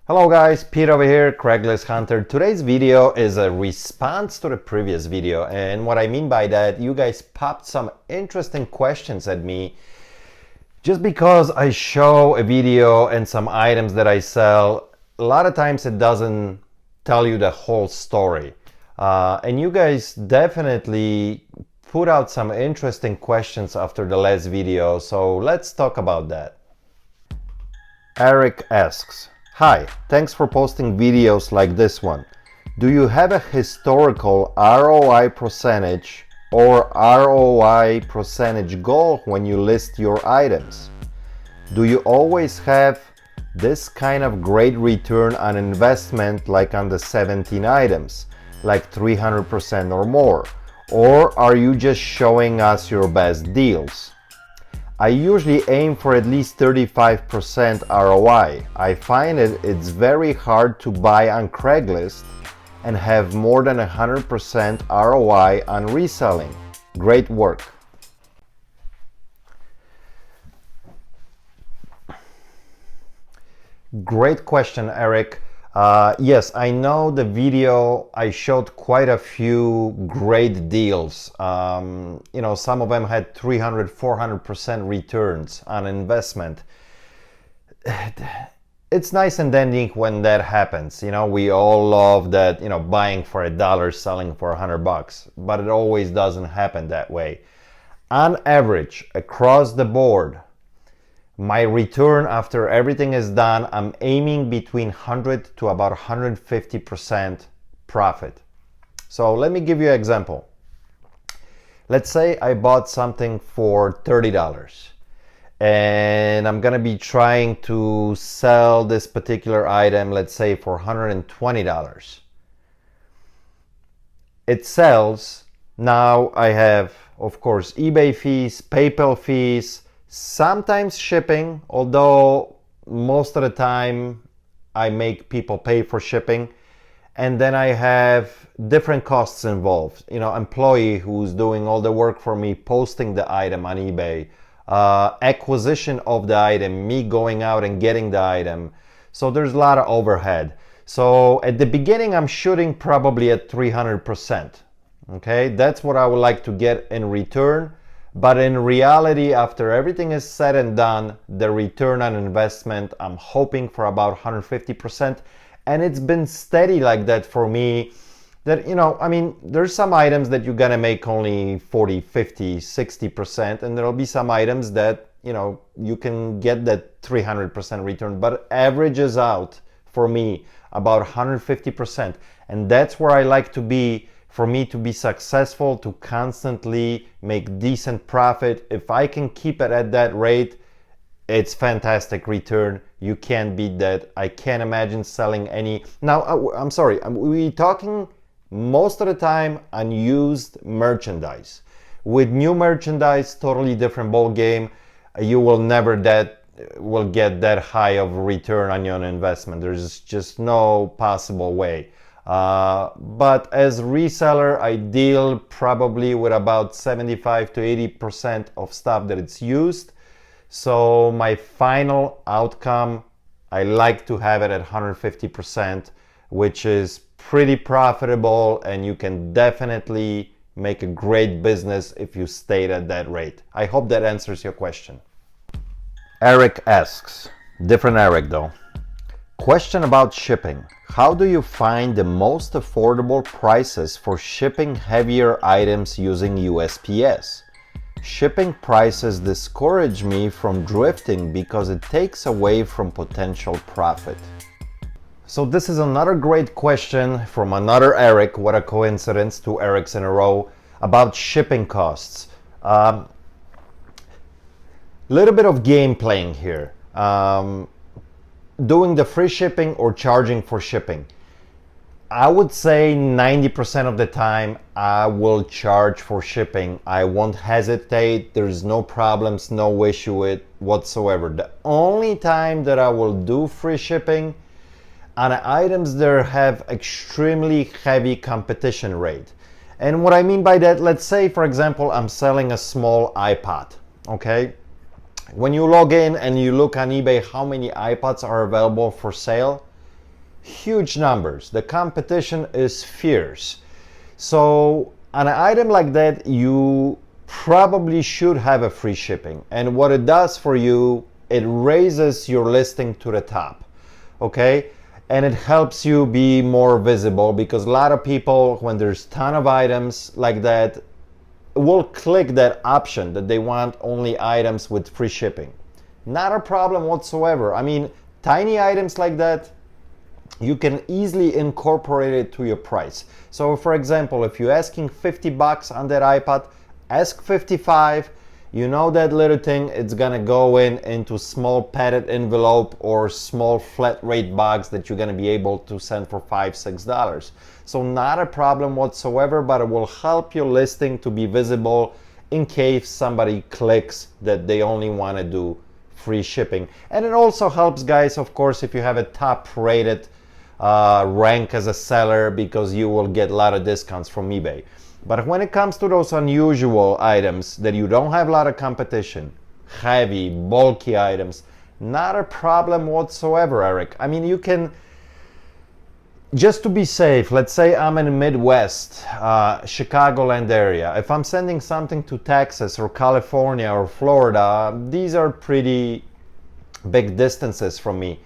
Hello guys, Pete over here, Craigslist Hunter. Today's video is a response to the previous video, and what I mean by that, you guys popped some interesting questions at me just because I show a video and some items that I sell. A lot of times it doesn't tell you the whole story, and you guys definitely put out some interesting questions after the last video, so let's talk about that. Eric asks, hi, thanks for posting videos like this one. Do you have a historical ROI percentage or ROI percentage goal when you list your items? Do you always have this kind of great return on investment like on the 17 items, like 300% or more? Or are you just showing us your best deals? I usually aim for at least 35% ROI. I find it's very hard to buy on Craigslist and have more than 100% ROI on reselling. Great work. Great question, Eric. Yes, I know the video, I showed quite a few great deals. Some of them had 300, 400% returns on investment. It's nice and dandy when that happens. We all love that, buying for $1, selling for $100, but it always doesn't happen that way. On average, across the board, my return after everything is done, I'm aiming between 100 to about 150% profit. So let me give you an example. Let's say I bought something for $30 and I'm gonna be trying to sell this particular item, let's say for $120. It sells. Now I have, of course, eBay fees, PayPal fees, sometimes shipping, although most of the time I make people pay for shipping. And then I have different costs involved. Employee who's doing all the work for me, posting the item on eBay, acquisition of the item, me going out and getting the item. So there's a lot of overhead. So at the beginning, I'm shooting probably at 300%. Okay, that's what I would like to get in return. But in reality, after everything is said and done, the return on investment, I'm hoping for about 150%. And it's been steady like that for me. That, there's some items that you're gonna make only 40, 50, 60%. And there'll be some items that, you can get that 300% return. But it averages out for me about 150%. And that's where I like to be. For me to be successful, to constantly make decent profit, if I can keep it at that rate, it's fantastic return. You can't beat that. I can't imagine selling any. Now, I'm sorry, we're talking most of the time on used merchandise. With new merchandise, totally different ball game. You will never get that high of return on your investment. There's just no possible way. But as reseller, I deal probably with about 75 to 80% of stuff that it's used. So my final outcome, I like to have it at 150%, which is pretty profitable, and you can definitely make a great business if you stay at that rate. I hope that answers your question. Eric asks, different Eric though. Question about shipping. How do you find the most affordable prices for shipping heavier items using USPS? Shipping prices discourage me from drifting because it takes away from potential profit. So this is another great question from another Eric. What a coincidence, 2 Erics in a row, about shipping costs. Little bit of game playing here. Doing the free shipping or charging for shipping. I would say 90% of the time I will charge for shipping. I won't hesitate. There's no problems, no issue with whatsoever. The only time that I will do free shipping on items that have extremely heavy competition rate. And what I mean by that, let's say for example I'm selling a small iPod, okay? When you log in and you look on eBay how many iPods are available for sale, huge numbers. The competition is fierce. So on an item like that, you probably should have a free shipping. And what it does for you, it raises your listing to the top, okay? And it helps you be more visible, because a lot of people, when there's a ton of items like that, will click that option that they want only items with free shipping. Not a problem whatsoever. I mean, tiny items like that, you can easily incorporate it to your price. So for example, if you're asking 50 bucks on that iPad, ask 55. You know that little thing, it's gonna go into small padded envelope or small flat rate box that you're gonna be able to send for $5-6. So not a problem whatsoever, but it will help your listing to be visible in case somebody clicks that they only wanna do free shipping. And it also helps, guys, of course, if you have a top rated rank as a seller, because you will get a lot of discounts from eBay. But when it comes to those unusual items that you don't have a lot of competition, heavy, bulky items, not a problem whatsoever, Eric. I mean, you can, just to be safe, let's say I'm in the Midwest, Chicagoland area. If I'm sending something to Texas or California or Florida, these are pretty big distances from me.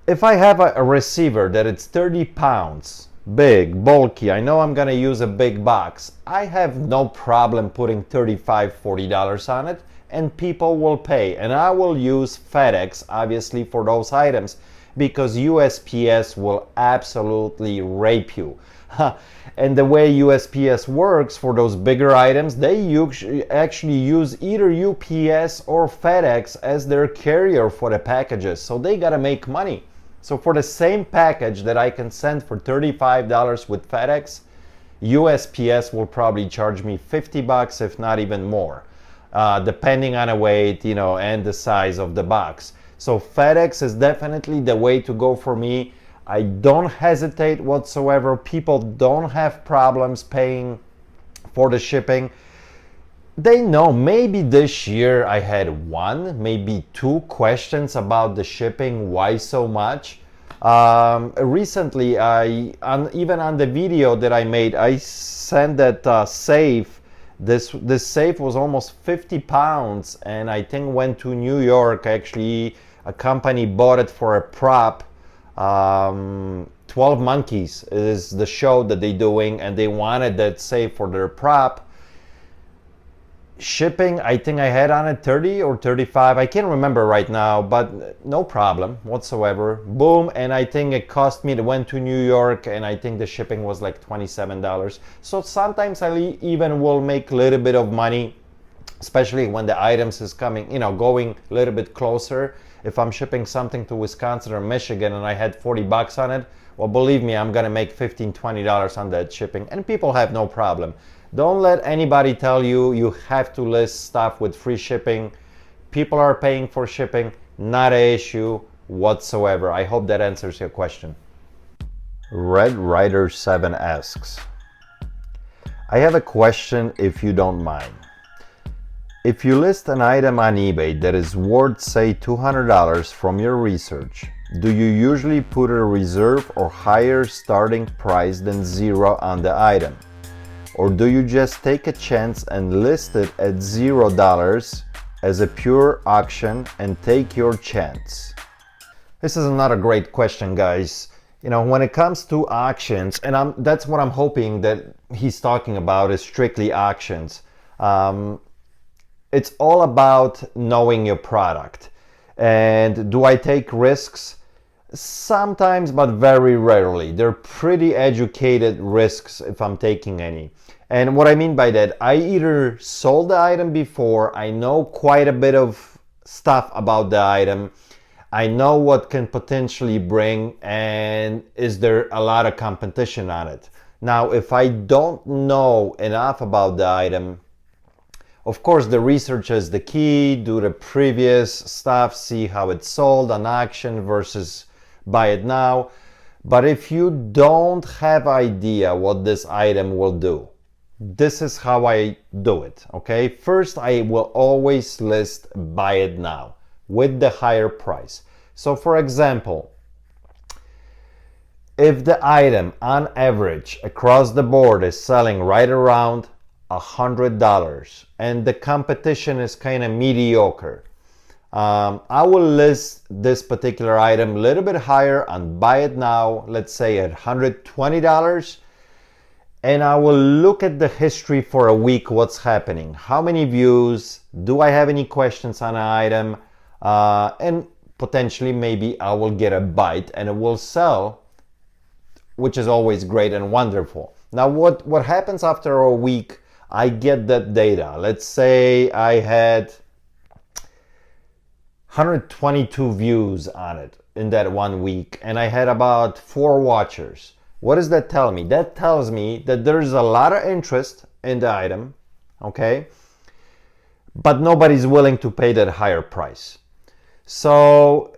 If I have a receiver that it's 30 pounds, big, bulky, I know I'm gonna use a big box, I have no problem putting $35-40 on it, and people will pay. And I will use FedEx, obviously, for those items, because USPS will absolutely rape you. And the way USPS works for those bigger items, they actually use either UPS or FedEx as their carrier for the packages, so they gotta make money. So for the same package that I can send for $35 with FedEx, USPS will probably charge me 50 bucks, if not even more, depending on the weight, you know, and the size of the box. So FedEx is definitely the way to go for me. I don't hesitate whatsoever. People don't have problems paying for the shipping. They know. Maybe this year I had one, maybe two questions about the shipping. Why so much? Recently, even on the video that I made, I sent that safe. This safe was almost 50 pounds, and I think went to New York. Actually, a company bought it for a prop. 12 Monkeys is the show that they're doing, and they wanted that safe for their prop. Shipping, I think I had on it 30 or 35, I can't remember right now, but no problem whatsoever. Boom, and I think it cost me, it went to New York, and I think the shipping was like $27. So sometimes I even will make a little bit of money, especially when the items is coming, you know, going a little bit closer. If I'm shipping something to Wisconsin or Michigan and I had 40 bucks on it, well, believe me, I'm gonna make $15-20 on that shipping, and people have no problem. Don't let anybody tell you you have to list stuff with free shipping. People are paying for shipping, not an issue whatsoever. I hope that answers your question. Red Rider 7 asks, I have a question if you don't mind. If you list an item on eBay that is worth, say, $200 from your research, do you usually put a reserve or higher starting price than zero on the item? Or do you just take a chance and list it at $0 as a pure auction and take your chance? This is another great question, guys. You know, when it comes to auctions, and that's what I'm hoping that he's talking about, is strictly auctions. It's all about knowing your product. And do I take risks? Sometimes, but very rarely. They're pretty educated risks if I'm taking any. And what I mean by that, I either sold the item before, I know quite a bit of stuff about the item, I know what can potentially bring, and is there a lot of competition on it. Now, if I don't know enough about the item, of course, the research is the key. Do the previous stuff, see how it's sold on auction versus buy it now. But if you don't have idea what this item will do, this is how I do it, okay? First, I will always list buy it now with the higher price. So for example, if the item on average across the board is selling right around $100 and the competition is kind of mediocre, I will list this particular item a little bit higher and buy it now, let's say at $120, and I will look at the history for a week, what's happening, how many views, do I have any questions on an item, and potentially maybe I will get a bite and it will sell, which is always great and wonderful. Now what happens after a week? I get that data. Let's say I had 122 views on it in that 1 week and I had about 4 watchers. What does that tell me? That tells me that there's a lot of interest in the item, okay? But nobody's willing to pay that higher price. So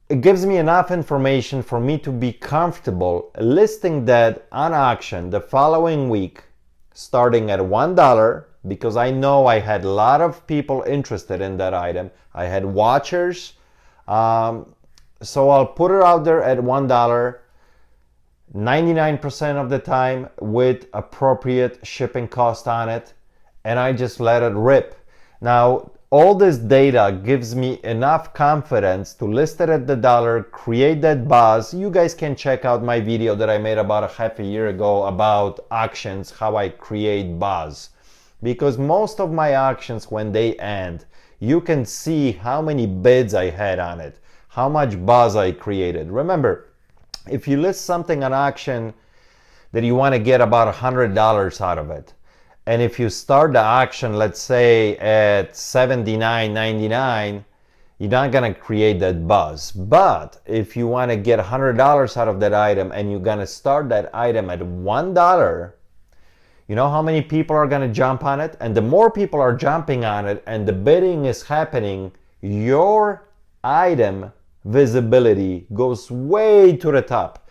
it gives me enough information for me to be comfortable listing that on auction the following week, starting at $1, because I know I had a lot of people interested in that item. I had watchers. So I'll put it out there at $1, 99% of the time with appropriate shipping cost on it, and I just let it rip. Now, all this data gives me enough confidence to list it at the dollar, create that buzz. You guys can check out my video that I made about a half a year ago about auctions, how I create buzz. Because most of my auctions, when they end, you can see how many bids I had on it, how much buzz I created. Remember, if you list something on auction that you want to get about $100 out of it, and if you start the auction, let's say at $79.99, you're not going to create that buzz. But if you want to get $100 out of that item and you're going to start that item at $1, you know how many people are going to jump on it? And the more people are jumping on it and the bidding is happening, your item visibility goes way to the top.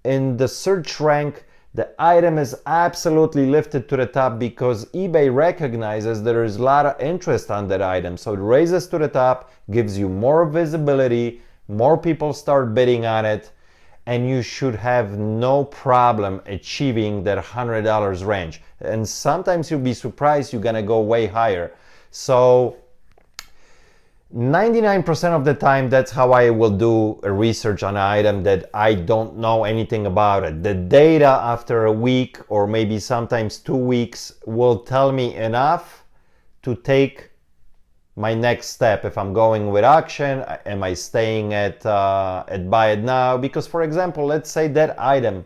In the search rank, the item is absolutely lifted to the top because eBay recognizes there is a lot of interest on that item. So it raises to the top, gives you more visibility, more people start bidding on it, and you should have no problem achieving that $100 range. And sometimes you'll be surprised you're gonna go way higher. So 99% of the time, that's how I will do a research on an item that I don't know anything about it. The data after a week or maybe sometimes 2 weeks will tell me enough to take my next step. If I'm going with auction, am I staying at buy it now? Because for example, let's say that item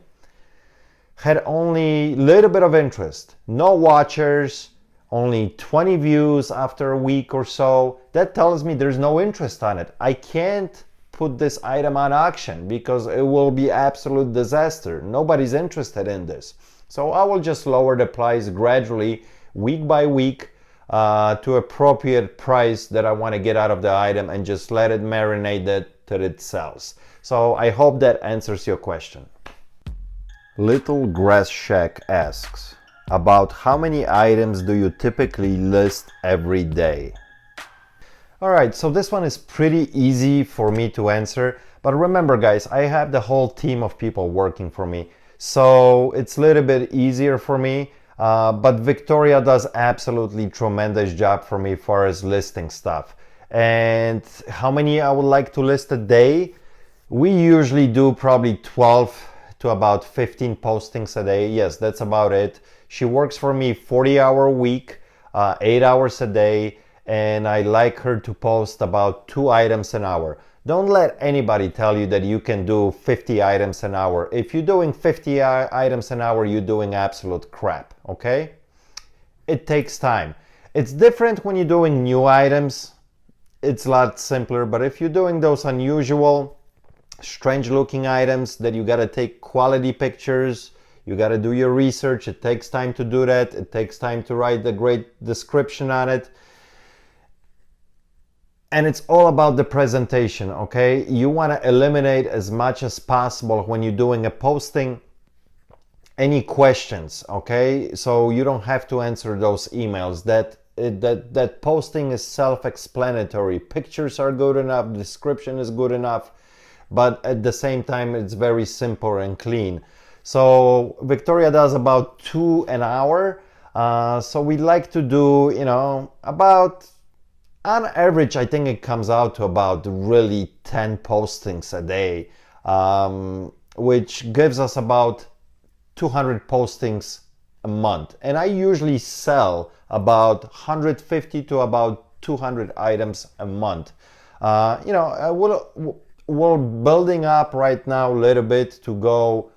had only a little bit of interest, no watchers, only 20 views after a week or so. That tells me there's no interest on it. I can't put this item on auction because it will be absolute disaster. Nobody's interested in this. So I will just lower the price gradually, week by week, to appropriate price that I want to get out of the item and just let it marinate that till it sells. So I hope that answers your question. Little Grass Shack asks, about how many items do you typically list every day? Alright, so this one is pretty easy for me to answer, but remember guys, I have the whole team of people working for me, so it's a little bit easier for me, but Victoria does absolutely tremendous job for me as far as listing stuff. And how many I would like to list a day? We usually do probably 12 to about 15 postings a day. Yes, that's about it. She works for me 40-hour week, 8 hours a day, and I like her to post about 2 items an hour. Don't let anybody tell you that you can do 50 items an hour. If you're doing 50 items an hour, you're doing absolute crap, okay? It takes time. It's different when you're doing new items. It's a lot simpler, but if you're doing those unusual, strange looking items that you gotta take quality pictures, you got to do your research. It takes time to do that. It takes time to write a great description on it. And it's all about the presentation, okay? You want to eliminate as much as possible when you're doing a posting any questions, okay? So you don't have to answer those emails. That posting is self-explanatory. Pictures are good enough. Description is good enough. but at the same time it's very simple and clean. So Victoria does about 2 an hour. So we like to do, you know, about, on average, I think it comes out to about really 10 postings a day, which gives us about 200 postings a month. And I usually sell about 150 to about 200 items a month. You know, we're building up right now a little bit to go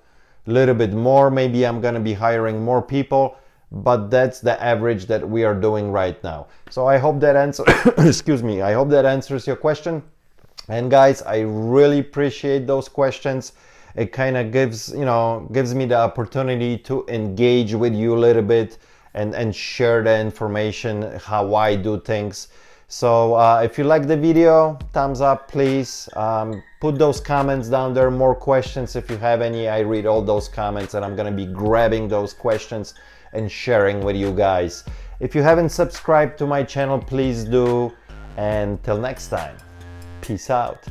a little bit more. Maybe I'm going to be hiring more people, but that's the average that we are doing right now. So I hope that answers excuse me, I hope that answers your question. And guys, I really appreciate those questions. It kind of gives me the opportunity to engage with you a little bit and share the information, how I do things. So if you like the video, thumbs up please. Put those comments down there, more questions if you have any. I read all those comments and I'm gonna be grabbing those questions and sharing with you guys. If you haven't subscribed to my channel, please do. And till next time, peace out.